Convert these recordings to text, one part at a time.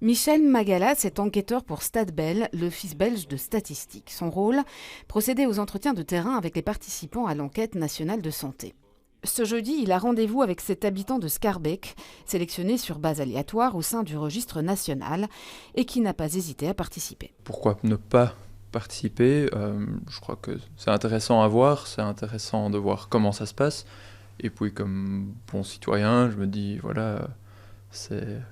Michel Magalas est enquêteur pour Statbel, l'Office belge de statistique. Son rôle, procéder aux entretiens de terrain avec les participants à l'enquête nationale de santé. Ce jeudi, il a rendez-vous avec cet habitant de Schaerbeek, sélectionné sur base aléatoire au sein du registre national et qui n'a pas hésité à participer. Pourquoi ne pas participer? Je crois que c'est intéressant à voir, c'est intéressant de voir comment ça se passe. Et puis comme bon citoyen, je me dis, voilà,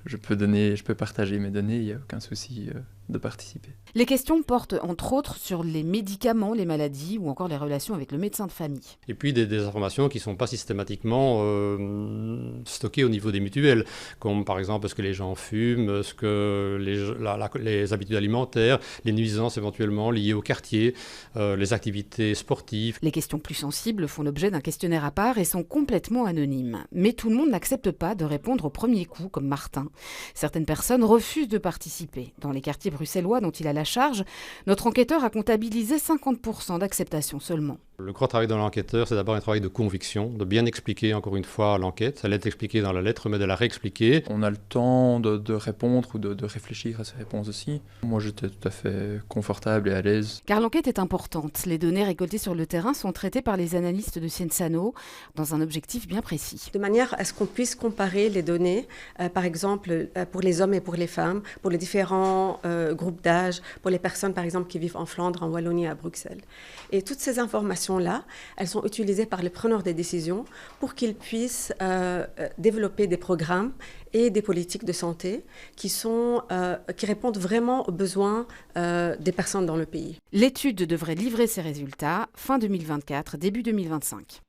je peux partager mes données, il n'y a aucun souci de participer. Les questions portent entre autres sur les médicaments, les maladies ou encore les relations avec le médecin de famille. Et puis des informations qui ne sont pas systématiquement stockées au niveau des mutuelles, comme par exemple est-ce que les gens fument, est-ce que les habitudes alimentaires, les nuisances éventuellement liées au quartier, les activités sportives. Les questions plus sensibles font l'objet d'un questionnaire à part et sont complètement anonymes. Mais tout le monde n'accepte pas de répondre au premier coup, comme Martin. Certaines personnes refusent de participer. Dans les quartiers bruxellois dont il a la charge, notre enquêteur a comptabilisé 50% d'acceptation seulement. Le grand travail de l'enquêteur, c'est d'abord un travail de conviction, de bien expliquer encore une fois l'enquête. Elle est expliquée dans la lettre, mais de la réexpliquer. On a le temps de répondre ou de réfléchir à ces réponses aussi. Moi, j'étais tout à fait confortable et à l'aise. Car l'enquête est importante. Les données récoltées sur le terrain sont traitées par les analystes de Ciensano dans un objectif bien précis. De manière à ce qu'on puisse comparer les données, par exemple pour les hommes et pour les femmes, pour les différents groupes d'âge, pour les personnes par exemple qui vivent en Flandre, en Wallonie, à Bruxelles. Et toutes ces informations-là, elles sont utilisées par les preneurs des décisions pour qu'ils puissent développer des programmes et des politiques de santé qui répondent vraiment aux besoins des personnes dans le pays. L'étude devrait livrer ses résultats fin 2024, début 2025.